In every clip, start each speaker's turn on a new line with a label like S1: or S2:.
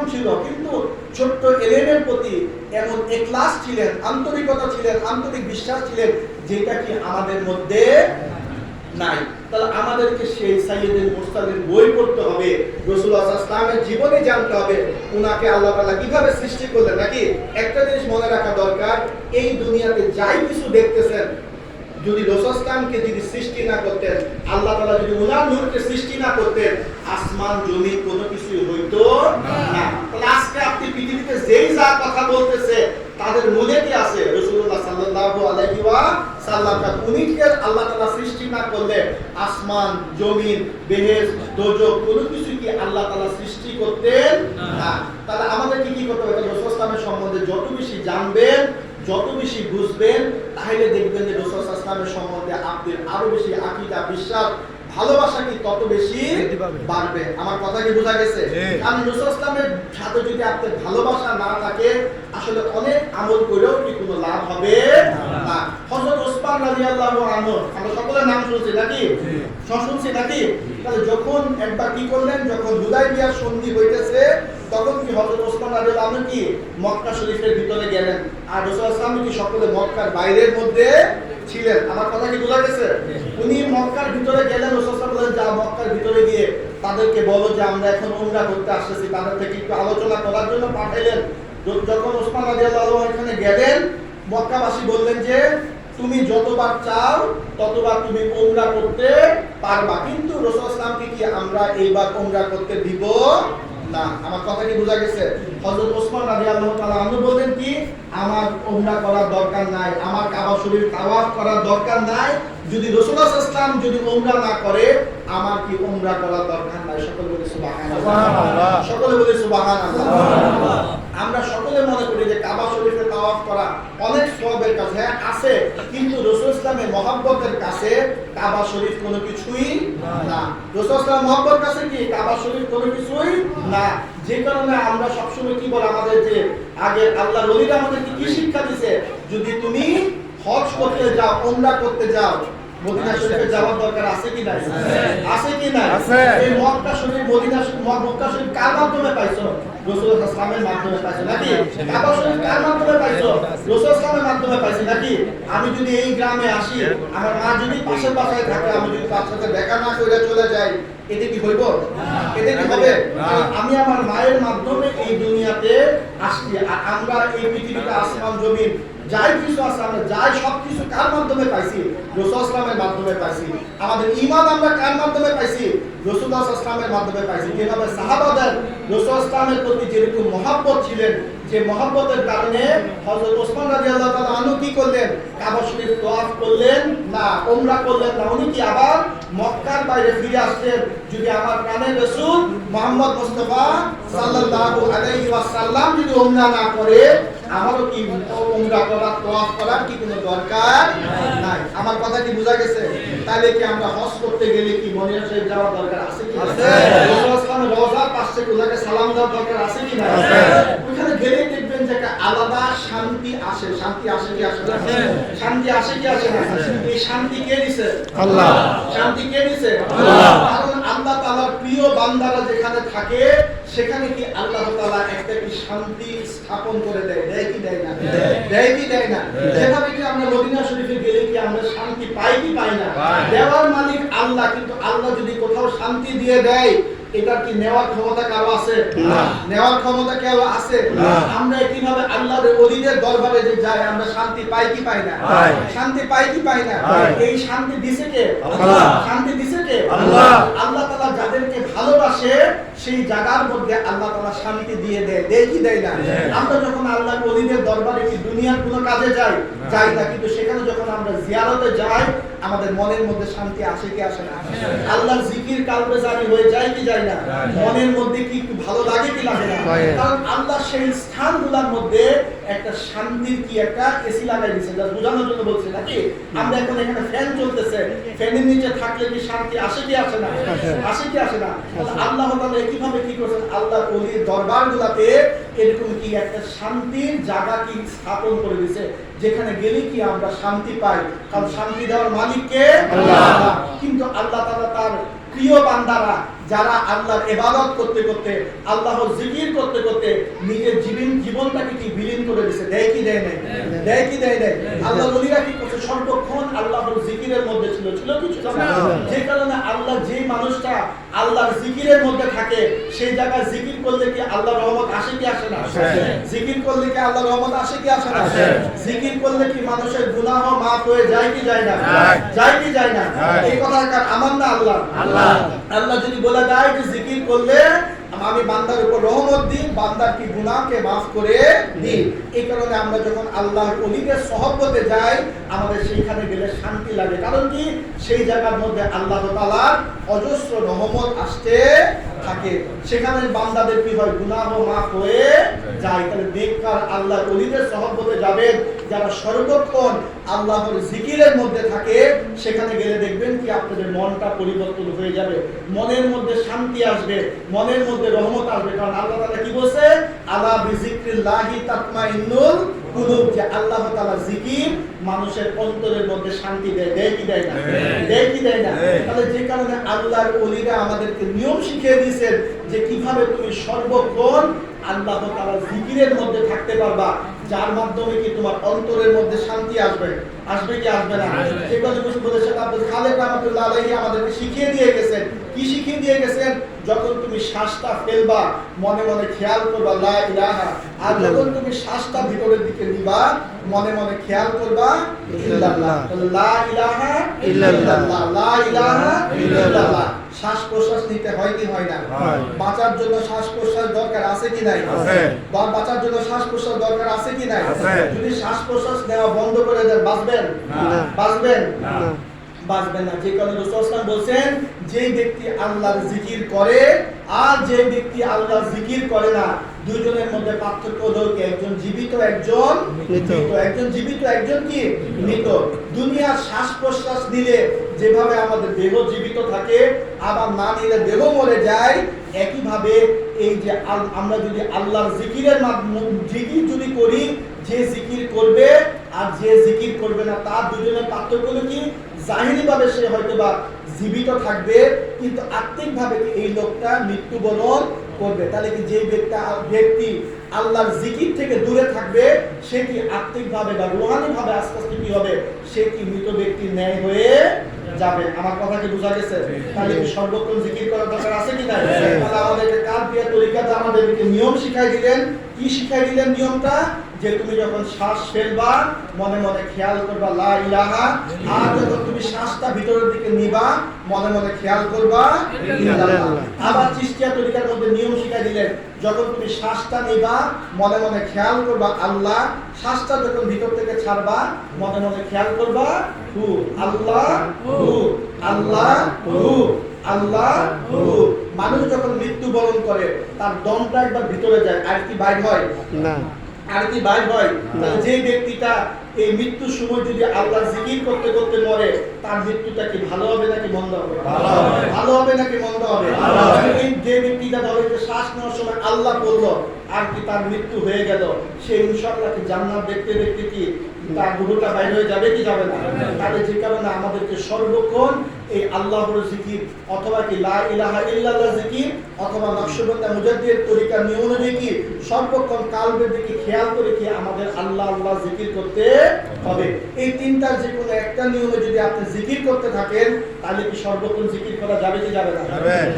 S1: কম ছিল, কিন্তু ছোট্ট এলেনের প্রতি এমন ইখলাস ছিলেন, আন্তরিকতা ছিলেন, আন্তরিক বিশ্বাস ছিলেন, যেটা কি আমাদের মধ্যে নাই। তাহলে আমাদেরকে সেই সাইয়্যিদুল মুরসালিন বই পড়তে হবে, রাসূলুল্লাহ সাল্লাল্লাহু আলাইহি ওয়াসাল্লামের জীবনী জানতে হবে, উনাকে আল্লাহ তাআলা কিভাবে সৃষ্টি করলেন। নাকি একটা জিনিস মনে রাখা দরকার, এই দুনিয়াতে যাই কিছু দেখতেছেন, যদি রাসূলকে যদি সৃষ্টি না করতেন, আল্লাহ তাআলা যদি উনার নূরকে সৃষ্টি না করতেন, আসমান জমি কোনো কিছু হইতো না। তাহলে আজকে আপনি পৃথিবীতে যেই যা কথা বলতেছে তাদের মূলে কি আছে? রাসূলুল্লাহ সাল্লাল্লাহু আলাইহি ওয়াসাল্লাম। উনিকে আল্লাহ তাআলা সৃষ্টি না করলে আসমান জমিন বেহেশত দোজখ কোনো কিছু কি আল্লাহ তাআলা সৃষ্টি করতেন না। তাহলে আমাদের কি করতে হবে? রাসূলের সম্বন্ধে যত বেশি জানবেন, যত বেশি বুঝবেন, তাহলে দেখবেন যে রাসূল সাল্লাল্লাহু আলাইহি ওয়াসাল্লামের সম্বন্ধে আপনার আরো বেশি আকীদা বিশ্বাস ভালোবাসা কি তত বেশি বাড়বে। আমার কথা কি বোঝা গেছে? কারণ রাসূল সাল্লাল্লাহু আলাইহি ওয়াসাল্লামের সাথে যদি আপনার ভালোবাসা না থাকে, আসলে অনেক আমল করেও কি কোনো লাভ হবে না। হযরত ওসমান রাদিয়াল্লাহু আনহু, আমরা সকলের নাম শুনছি নাকি? শুনছি নাকি? তাহলে যখন একবার কি করলেন, যখন হুদায়বিয়ার সন্ধি হইতেছে, তখন কি হযরত ওসমান রাদিয়াল্লাহু আনহু কি মক্কা শরীফের ভিতরে গেলেন, আর রাসূল সাল্লাল্লাহু আলাইহি ওয়াসাল্লাম কি সকলে মক্কার বাইরের মধ্যে ছিলেন। আমার কথা কি বোঝা গেছে? উনি মক্কার ভিতরে গেলেন, রাসূল সাল্লাল্লাহু আলাইহি ওয়াসাল্লাম বলেন, যা মক্কার ভিতরে গিয়ে তাদেরকে বলো যে আমরা এখন উমরা করতে আসতেছি, তাদের থেকে একটু আলোচনা করার জন্য পাঠাইলেন। যখন ওসমান রাদিয়াল্লাহু আনহু এখানে গেলেন, মক্কাবাসী বললেন যে তুমি যতবার চাও ততবার তুমি উমরা করতে পারবা, কিন্তু রাসূল সাল্লাল্লাহু আলাইহি ওয়াসাল্লামকে কি আমরা এইবার উমরা করতে দিব না। আমার কথা কি বোঝা গেছে? হযরত ওসমান রাদিয়াল্লাহু তাআলা আনহু বলেন কি, আমার উমরা করার দরকার নাই, আমার কাবা শরীফ তাওয়াফ করার দরকার নাই, যদি রাসূলুল্লাহ সাল্লাল্লাহু আলাইহি ওয়াসাল্লাম যদি উমরা না করে, আমার কি উমরা করার দরকার নাই। সকলে বলে সুবহানাল্লাহ, সকলে বলে সুবহানাল্লাহ। আমরা সকলে মনে করি যে কাবা শরীফে তাওয়াফ করা অনেক সওয়াবের কাজ, হ্যাঁ আছে, কিন্তু রাসূল ইসলামের মহব্বতের কাছে কাবা শরীফ কোনো কিছুই না। রাসূল ইসলামের মহব্বতের কাছে কি কাবা শরীফ কোনো কিছুই না। যে কারণে আমরা সবসময় কি বলে, আমাদের যে আগে আল্লাহর ওলিরা আমাদেরকে কি শিক্ষা দিয়েছে, যদি তুমি হজ করতে যাও, উমরা করতে যাও, মদিনা শরীফে যাওয়ার দরকার আছে কি নাই? আছে কি নাই? এই মক্কা শরীফ, মদিনা শরীফ, মক্কা শরীফ কার মাধ্যমে পাইছো? রাসূলুল্লাহ সাল্লাল্লাহু আলাইহি ওয়াসাল্লামের মাধ্যমে পাইছো নাকি? কাবা শরীফ কার মাধ্যমে পাইছো? রাসূলুল্লাহ সাল্লাল্লাহু আলাইহি ওয়াসাল্লামের মাধ্যমে পাইছি নাকি? আমি যদি এই গ্রামে আসি, আমার মা যদি পাশের বাসায় থাকে, আমি যদি তার সাথে দেখা না করে চলে যাই, এতে কি হইব? এতে কি হবে? আমি আমার মায়ের মাধ্যমে এই দুনিয়াতে আসছি, আর আমরা এই পৃথিবীতে আসমান জমিন যাই কিছু আছে, আমরা যাই সবকিছু কার মাধ্যমে পাইছি? রাসূল ইসলামের মাধ্যমে পাইছি। আমাদের ঈমান আমরা কার মাধ্যমে পাইছি? রাসূলুল্লাহ ইসলামের মাধ্যমে পাইছি। যেভাবে সাহাবাদের রাসূল ইসলামের প্রতি যেরকম মহব্বত ছিলেন, যে মহব্বতের কারণে হযরত ওসমান রাদিয়াল্লাহু তাআলা আনহু কি করলেন? কাবা শরীফ তাওয়াফ করলেন না, উমরা করলেন না, উনি কি আবার মক্কার বাইরে ফিরে আসলেন। যদি আমার প্রাণের রাসূল মুহাম্মদ মুস্তাফা সাল্লাল্লাহু আলাইহি ওয়াসাল্লাম যদি উমরা না করে, আমারও কি উমরা করা, তাওয়াফ করার কি কোনো দরকার নাই। আমার কথা কি বোঝা গেছে? তাহলে কি আমরা হজ করতে গেলে কি মদিনা শরীফ যাওয়ার দরকার আছে কি? আছে। রাসূল ইসলামের রওজার পাশে কোথাকে সালাম দেওয়ার দরকার আছে কি না? আছে। ওখানে গেলেই দেখবেন যে একটা আলাদা শান্তি আসে। শান্তি আসে কি আসে না? শান্তি আসে কি আসে না? এই শান্তি কে দিছে? আল্লাহ। শান্তি কে দিছে? আল্লাহ। কারণ আল্লাহ তাআলার প্রিয় বান্দারা যেখানে থাকে, সেখানে কি আল্লাহ তাআলা একটা কি শান্তি স্থাপন করে দেয়, দেয় কি দেয় না? দেয় কি দেয় না? যেভাবে কি আমরা মদিনা শরীফে গেলে কি আমরা শান্তি পাই কি পাই না? দেওয়ার মালিক আল্লাহ, কিন্তু আল্লাহ যদি কোথাও শান্তি দিয়ে দেয়, এটা কি নেওয়ার ক্ষমতা কারো আছে? না। নেওয়ার ক্ষমতা কারো আছে? না। আমরা কিভাবে আল্লাহর ওলিদের দরবারে যে যাই, আমরা শান্তি পাই কি পাই না? শান্তি পাই কি পাই না? এই শান্তি দিছে কে? আল্লাহ। শান্তি দিছে কে? আল্লাহ। আল্লাহ তাআলা যাদেরকে ভালোবাসে, সেই জায়গার মধ্যে আল্লাহ তাআলা শান্তি দিয়ে দেয়, দেয় কি দেয় না? আমরা যখন আল্লাহর ওলিদের দরবারে কি দুনিয়ার কোনো কাজে যাই, যাই না, কিন্তু সেখানে যখন আমরা জিয়ারতে যাই, আমাদের মনের মধ্যে শান্তি আসে কি আসে না? আল্লাহর জিকির কালবে জারি হয়ে যায় কি যায় না? মনের মধ্যে কি একটু ভালো লাগে কি লাগে না? কারণ আল্লাহ সেই স্থানগুলোর মধ্যে একটা শান্তির কি একটা এসি লাগাই দিয়েছে, যা বোঝানোর জন্য বলছে নাকি? আমরা এখন এখানে ফ্যান চলতেছে, ফ্যানের নিচে থাকলে কি শান্তি আসে কি আসে না? আসে কি আসে না? আল্লাহ তাআলা কিভাবে কি করেছেন? আল্লাহর ওলির দরবারগুলোতে এরকম কি একটা শান্তির জায়গা কি স্থাপন করে দিয়েছে, যেখানে গেলে কি আমরা শান্তি পাই। কারণ শান্তি দেওয়ার মালিক কে? আল্লাহ। কিন্তু আল্লাহ তাআলা তার প্রিয় বান্দারা যারা আল্লাহর ইবাদত করতে করতে, আল্লাহর জিকির করতে করতে নিজের জীবনটাকে কি বিলীন করে দিয়েছে, দেয় কি দেয় নাই? দেয় কি দেয় নাই? আল্লাহর ওলিরা কি করছে? সর্বক্ষণ আল্লাহর জিকিরের মধ্যে ছিল কি ছিল না? যে কারণে আল্লাহ, যে মানুষটা আল্লাহর জিকিরের মধ্যে থাকে, সেই জায়গায় জিকির করলে কি আল্লাহর রহমত আসে কি আসে না? জিকির করলে কি আল্লাহর রহমত আসে কি আসে না? জিকির করলে কি মানুষের গুনাহ মাফ হয়ে যায় কি যায় না? যায় কি যায় না? এই কথাটা আমার না আল্লাহ। আল্লাহ যদি বলে দেয় যে জিকির করলে আমি বান্দার উপর রহমত দিই, বান্দার কি গুনাহকে মাফ করে দিই। এই কারণে আমরা যখন আল্লাহর ওলিদের সহবতে যাই, আমাদের সেইখানে গেলে শান্তি লাগে। কারণ কি? সেই জায়গার মধ্যে আল্লাহ তাআলার অজস্র রহমত আসতে থাকে, সেখানে বান্দাদের কি হয়? গুনাহ মাফ হয়ে যায়। তাহলে নেককার আল্লাহর ওলিদের সহবতে যাবেন যারা সর্বক্ষণ আল্লাহর জিকিরের মধ্যে থাকে, সেখানে গেলে দেখবেন কি আপনাদের মনটা পরিবর্তন হয়ে যাবে, মনের মধ্যে শান্তি আসবে, মনের মধ্যে রহমত আসবে। কারণ আল্লাহ তাআলা কি বলছে? আলা বিযিকরিল্লাহি তাতমাইন্নুল কুলুব, যে আল্লাহ তাআলা জিকির মানুষের অন্তরের মধ্যে শান্তি দেয়। দেয় কি দেয় না? দেয় কি দেয় না? তাহলে যে কারণে আল্লাহর ওলিরা আমাদেরকে নিয়ম শিখিয়ে দিয়েছেন যে কিভাবে তুমি সর্বক্ষণ আল্লাহ তাআলার জিকিরের মধ্যে থাকতে পারবা, যার মাধ্যমে কি তোমার অন্তরের মধ্যে শান্তি আসবে। আসবে কি আসবে না? সেই কথা বলেছেন আব্দুল খালেক রাহমাতুল্লাহ আলাইহি আমাদেরকে শিখিয়ে দিয়ে গেছেন। কি শিখিয়ে দিয়ে গেছেন? যখন তুমি শ্বাসটা ফেলবা, মনে মনে খেয়াল করবা লা ইলাহা, আর যখন তুমি শ্বাসটা ভিতরের দিকে নিবা, মনে মনে খেয়াল করবা ইল্লাল্লাহ। লা ইলাহা ইল্লাল্লাহ, লা ইলাহা ইল্লাল্লাহ। শ্বাস প্রশ্বাস নিতে হয় কি হয় না? বাঁচার জন্য শ্বাস প্রশ্বাস দরকার আছে কি নাই? বাঁচার জন্য শ্বাস প্রশ্বাস দরকার আছে কি নাই? যদি শ্বাস প্রশ্বাস নেওয়া বন্ধ করে দেন, বাঁচবেন? বাঁচবেন? বাঁচবেন না। যে কারণে রাসূল সাল্লাল্লাহু আলাইহি ওয়াসাল্লাম বলেন, যে ব্যক্তি আল্লাহর জিকির করে আর যে ব্যক্তি আল্লাহর জিকির করে না, দুইজনের মধ্যে পার্থক্য হলো কি? একজন জীবিত, একজন মৃত। একজন জীবিত, একজন কি? মৃত। দুনিয়ার শ্বাস প্রশ্বাস নিলে যেভাবে আমাদের দেহ জীবিত থাকে, আবার না নিলে দেহ মরে যায়, একই ভাবে এই যে আমরা যদি আল্লাহর জিকিরের মাধ্যমে জিকির যদি করি, যে জিকির করবে আর যে জিকির করবে না, তার দুজনের পার্থক্য হলো কি? জাহিরি ভাবে সে হয়তোবা জীবিত থাকবে, কিন্তু আত্মিক ভাবে এই লোকটা মৃত্যুবরণ করবে। তাহলে কি যে ব্যক্তি আল্লাহর জিকির থেকে দূরে থাকবে, সে কি আত্মিক ভাবে বা রূহানি ভাবে আস্তে আস্তে কি হবে? সে কি মৃত ব্যক্তির ন্যায় হয়ে যাবে। আমার কথা কি বোঝা গেছে? তাহলে কি সর্বক্ষণ জিকির করার দরকার আছে কি নাই? তাহলে আমাদেরকে কার দিয়া তরিকাতে আমাদেরকে নিয়ম শিখাই দিলেন। কি শিখাই দিলেন নিয়মটা? যে তুমি যখন শ্বাস ফেলবা, মনে মনে খেয়াল করবা লা ইলাহা, আর যখন তুমি শ্বাসটা ভিতরের দিকে নিবা, মনে মনে খেয়াল করবা ইল্লাল্লাহ। আবার চিশতিয়া তরিকার মধ্যে নিয়ম শিখাই দিলেন, যখন তুমি শ্বাসটা নিবা, মনে মনে খেয়াল করবা আল্লাহ, শ্বাসটা যখন ভিতর থেকে ছাড়বা, মনে মনে খেয়াল করবা হু, আল্লাহ হু, আল্লাহ হু, আল্লাহ হু। মানুষ যখন মৃত্যুবরণ করে, তার দমটা একবার ভিতরে যায়, আর কি বাইর হয় না? আর কি বাইর হয়? তাহলে যে ব্যক্তিটা এই মৃত্যুর সময় যদি আল্লাহ জিকির করতে করতে মরে, তার মৃত্যুটা কি ভালো হবে নাকি মন্দ হবে? ভালো হবে নাকি মন্দ হবে? যে ব্যক্তিটা ধরে যে শ্বাস নেওয়ার সময় আল্লাহ বললো, আর কি তার মৃত্যু হয়ে গেল, সে ইনশাআল্লাহ কি জান্নাত দেখতে দেখতে কি তার রূহটা বাইরে হয়ে যাবে কি যাবে না? তাহলে যে কারণে আমাদেরকে সর্বক্ষণ এই আল্লাহর জিকির, অথবা কি লা ইলাহা ইল্লাল্লাহ জিকির, অথবা নকশবন্দি মুজাদ্দিদের তরিকার নিয়ম অনুযায়ী কি সর্বক্ষণ কালবের দিকে খেয়াল করে কি আমাদের আল্লাহ আল্লাহ জিকির করতে হবে। এই তিনটার যে কোনো একটা নিয়মে যদি আপনি জিকির করতে থাকেন, তাহলে কি সর্বক্ষণ জিকির করা যাবে কি যাবে না?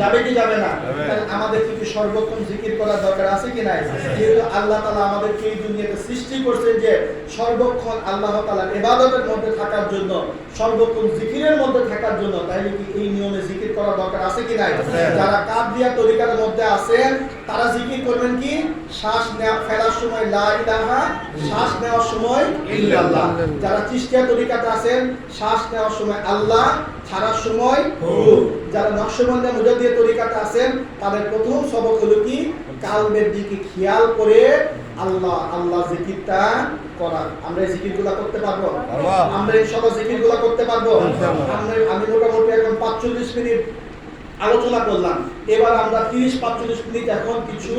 S1: যাবে কি যাবে না? তাহলে আমাদের কি সর্বক্ষণ জিকির করার দরকার আছে কি নাই? যেহেতু আল্লাহ তাআলা আমাদেরকে এই দুনিয়াতে সৃষ্টি করেছেন যে সর্বক্ষণ আল্লাহ তাআলার ইবাদতের মধ্যে থাকার জন্য, সর্বক্ষণ জিকিরের মধ্যে থাকার জন্য, তাহলে কি এই নিয়মে জিকির করার দরকার আছে কি নাই? যারা কাবরিয়া তরিকার মধ্যে আছেন, তারা জিকির করবেন কি? শ্বাস ফেলার সময় লা ইলাহা, শ্বাস নেওয়ার সময় ইল্লাল্লাহ। যারা চিশতিয়া তরিকাতে আছেন, শ্বাস নেওয়ার সময় আল্লাহ, ছাড়ার সময় হু। যারা নকশবন্দি মুজাদ্দিদের তরিকাতে আছেন, তাদের প্রথম সবক হলো কি? কালবের দিকে খেয়াল করে আল্লাহ আল্লাহ জিকিরটা করা। আমরা এই জিকিরগুলো করতে পারবো? আমরা এই সব জিকিরগুলো করতে পারবো? আমি মোটামুটি এখন 45 মিনিট আলোচনা করলাম। এবার আমরা 30-45 মিনিট এখন কিছু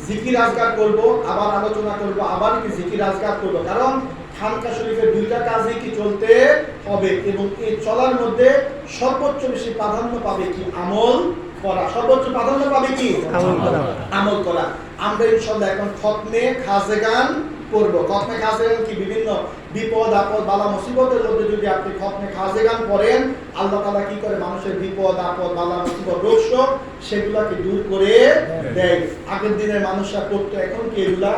S1: জিকির আজকার করব, আবার আলোচনা করব, আবার কি জিকির আজকার করব। কারণ খানকা শরীফের দুইটা কাজই কি চলতে হবে, এবং এই চলার মধ্যে সর্বোচ্চ বেশি প্রাধান্য পাবে কি? আমল করা, সর্বোচ্চ প্রাধান্য পাবে কি?
S2: আমল করা।
S1: আমল করা। আমরা ইনশাআল্লাহ এখন খতমে খাজেগান করব। খতমে খাজেগান কি বিভিন্ন বিপদ আপদ বালা মুসিবতের মধ্যে যদি আপনি খতমে খাজেগান করেন, আল্লাহ তাআলা কি করে মানুষের বিপদ আপদ বালা মুসিবত রোগ শোক সেগুলোকে দূর করে দেয়। আগের দিনের মানুষরা করতো, এখন কি এগুলা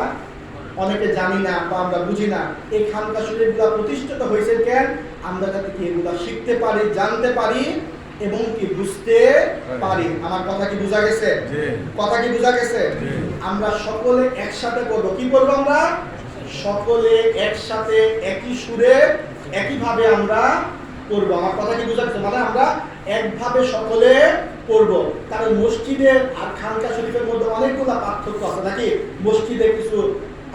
S1: অনেকে জানি না বা আমরা বুঝি না। এই খানকা শরীফগুলা প্রতিষ্ঠিত হয়েছে কেন? আমরা যাতে কি এগুলা শিখতে পারি, জানতে পারি এবং কি বুঝতে পারি। আমার কথা কি বোঝা গেছে? কথা কি বোঝা গেছে? আমরা সকলে একসাথে করব। কি করব? আমরা সকলে একসাথে একই সুরে একইভাবে আমরা করব। আমার কথা কি বোঝা গেছে? মানে আমরা একভাবে সকলে করব। কারণ মসজিদের আর খানকা শরীফের মধ্যে অনেকগুলো পার্থক্য আছে নাকি? মসজিদে কিছু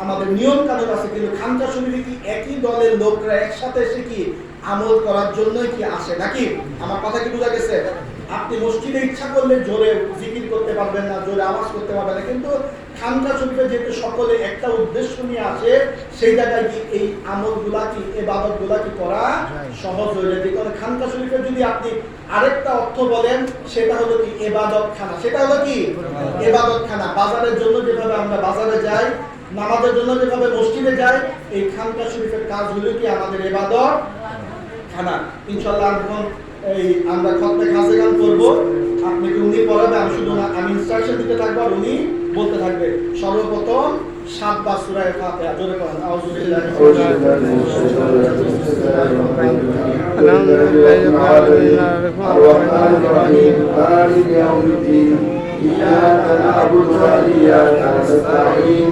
S1: আমাদের নিয়ম কানুন আছে, কিন্তু খানকা শরীফে কি একই দলের লোকরা একসাথে এসে কি আমল করার জন্যই কি আসে নাকি? আমার কথা কি বোঝা গেছে? আপনি মসজিদে ইচ্ছা করলে জোরে জিকির করতে পারবেন না, জোরে আওয়াজ করতে পারবেন না, কিন্তু খানকা শরীফে যেহেতু সকলে একটা উদ্দেশ্য নিয়ে আসে, সেই জায়গায় কি এই আমলগুলা কি ইবাদতগুলা কি করা সহজ হয়ে যায়। কারণ খানকা শরীফে যদি আপনি আরেকটা অর্থ বলেন, সেটা হলো কি ইবাদতখানা। সেটা হলো কি ইবাদতখানা। বাজারের জন্য যেভাবে আমরা বাজারে যাই, নামাজের জন্য যেভাবে মসজিদে যাই, এই খানকা শরীফের কাজ হলো কি আমাদের ইবাদত খানা। ইনশাআল্লাহ এখন এই আমরা খতমে খাজেগান করব। আপনাকে উনি পড়াবে, আমি শুধু না, আমি ইনস্ট্রাকশন দিতে থাকবো আর উনি বলতে থাকবে। সর্বপ্রথম 7 বার সূরা ফাতিহা জোরে পড়েন। আউযু বিল্লাহি মিনাশ শাইতানির রাজিম।